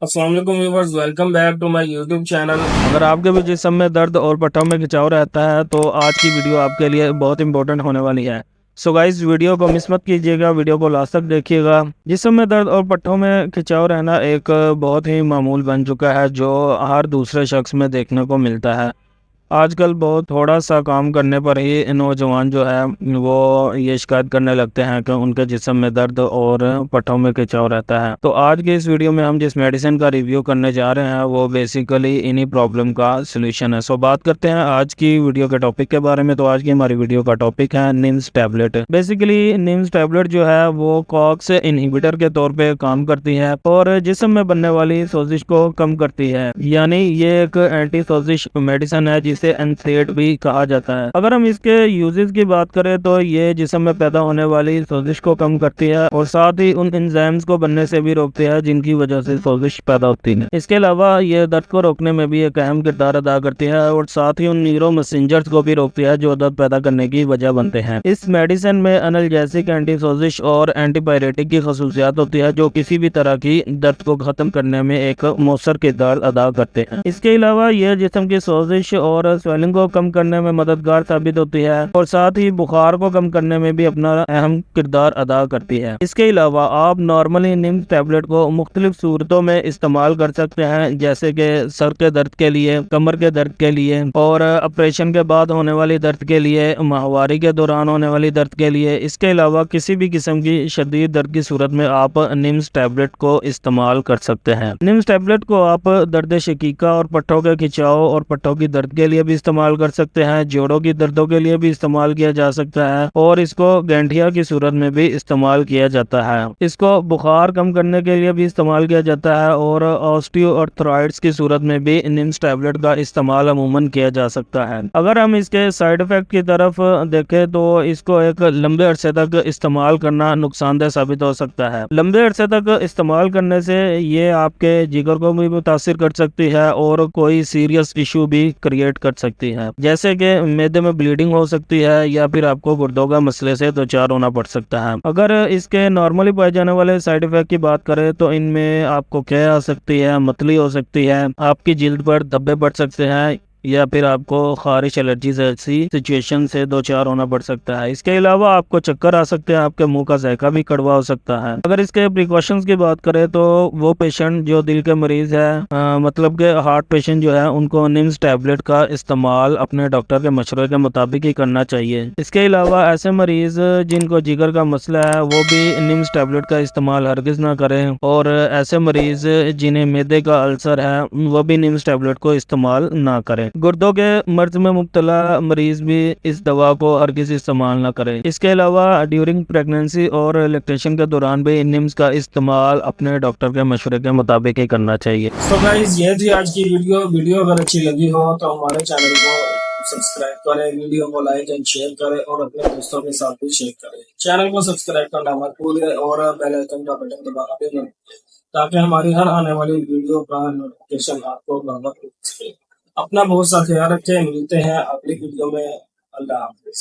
अस्सलाम वालेकुम viewers, welcome back to my YouTube channel. अगर आपके भी जिस्म में दर्द और पट्टों में खिंचाव रहता है तो आज की वीडियो आपके लिए बहुत इंपॉर्टेंट होने वाली है। सो गाइस, वीडियो को मिस मत कीजिएगा, वीडियो को लास्ट तक देखिएगा। जिस्म में दर्द और पट्टों में खिंचाव रहना एक बहुत ही मामूल बन चुका है जो हर दूसरे शख्स में देखने को मिलता है। आजकल बहुत थोड़ा सा काम करने पर ही नौजवान जो है वो ये शिकायत करने लगते हैं कि उनके जिस्म में दर्द और पट्टों में खिंचाव रहता है। तो आज के इस वीडियो में हम जिस मेडिसिन का रिव्यू करने जा रहे हैं वो बेसिकली इन्हीं प्रॉब्लम का सोल्यूशन है। सो बात करते हैं आज की वीडियो के टॉपिक के बारे में। तो आज की हमारी वीडियो का टॉपिक है NIMS tablet. Basically NIMS tablet जो है वो कॉक्स इनहिबिटर के तौर पे काम करती है और जिस्म में बनने वाली सोजिश को कम करती है, यानी ये एक एंटी सोजिश मेडिसिन है जिसे एनसेड भी कहा जाता है। अगर हम इसके यूजेस की बात करें तो ये जिस्म में पैदा होने वाली सोजिश को कम करती है और साथ ही उन एंजाइम्स को बनने से भी रोकती है जिनकी वजह से सोजिश पैदा होती है। इसके अलावा ये दर्द को रोकने में भी एक अहम किरदार अदा करती है और साथ ही उन न्यूरो मैसेंजर्स को भी रोकती है जो दर्द पैदा करने की वजह बनते हैं। इस मेडिसिन में एनाल्जेसिक, एंटी सोजिश और एंटीपायरेटिक की खसूसियात होती है जो किसी भी तरह की दर्द को खत्म करने में एक मौसर किरदार अदा करते हैं। इसके अलावा यह जिस्म की सोजिश और स्वेलिंग को कम करने में मददगार साबित होती है और साथ ही बुखार को कम करने में भी अपना अहम किरदार अदा करती है। इसके अलावा आप नॉर्मली निम्स टैबलेट को मुख्तलिफ सूरतों में इस्तेमाल कर सकते हैं, जैसे कि सर के दर्द के लिए, कमर के दर्द के लिए और ऑपरेशन के बाद होने वाली दर्द के लिए, माहवारी के दौरान होने वाली दर्द के लिए। इसके अलावा किसी भी किस्म की शदीद दर्द की सूरत में आप निम्स टैबलेट को इस्तेमाल कर सकते हैं। निम्स टैबलेट को आप दर्द शकीका और पट्टों के खिंचाव और पट्टों की दर्द के लिए भी इस्तेमाल कर सकते हैं, जोड़ों की दर्दों के लिए भी इस्तेमाल किया जा सकता है और इसको गैंठिया की सूरत में भी इस्तेमाल किया जाता है। इसको बुखार कम करने के लिए भी इस्तेमाल किया जाता है और ऑस्टियोआर्थराइटिस की सूरत में भी निम्स टैबलेट का इस्तेमाल अमूमन किया जा सकता है। अगर हम इसके साइड इफेक्ट की तरफ देखें तो इसको एक लंबे अरसे तक इस्तेमाल करना नुकसानदेह साबित हो सकता है। लंबे अरसे तक इस्तेमाल करने से ये आपके जिगर को भी मुतासिर कर सकती है और कोई सीरियस इशू भी क्रिएट कर सकती है, जैसे कि मैदे में ब्लीडिंग हो सकती है या फिर आपको गुर्दों का मसले से दो चार होना पड़ सकता है। अगर इसके नॉर्मली पाए जाने वाले साइड इफेक्ट की बात करें तो इनमें आपको क्या आ सकती है, मतली हो सकती है, आपकी जिल्द पर धब्बे पड़ सकते हैं या फिर आपको खारिश एलर्जी जैसी सिचुएशन से दो चार होना पड़ सकता है। इसके अलावा आपको चक्कर आ सकते हैं, आपके मुंह का जायका भी कड़वा हो सकता है। अगर इसके प्रिकॉशंस की बात करें तो वो पेशेंट जो दिल के मरीज है, मतलब के हार्ट पेशेंट जो है, उनको निम्स टैबलेट का इस्तेमाल अपने डॉक्टर के मशवरे के मुताबिक ही करना चाहिए। इसके अलावा ऐसे मरीज जिनको जिगर का मसला है वो भी निम्स टैबलेट का इस्तेमाल हरगिज ना करें और ऐसे मरीज जिन्हें मैदे का अल्सर है वो भी निम्स टैबलेट को इस्तेमाल ना करें। गुर्दों के मर्ज में मुब्तला मरीज भी इस दवा को हरगिज इस्तेमाल न करें। इसके अलावा ड्यूरिंग प्रेगनेंसी और लैक्टेशन के दौरान भी निम्स का इस्तेमाल अपने डॉक्टर के मशवरे के मुताबिक ही करना चाहिए। तो गाइस, ये थी आज की वीडियो अगर अच्छी लगी हो तो हमारे चैनल को सब्सक्राइब करें, वीडियो को लाइक एंड शेयर करें और अपने दोस्तों के साथ भी शेयर करें। चैनल को सब्सक्राइब करना मत भूलिए और बेल आइकन का बटन दबाना भी मत भूलिए ताकि हमारी हर आने वाली वीडियो का नोटिफिकेशन आपको घर पर पहुंच सके। अपना बहुत सा ख्याल रखें, मिलते हैं अगली वीडियो में। अल्लाह हाफिज।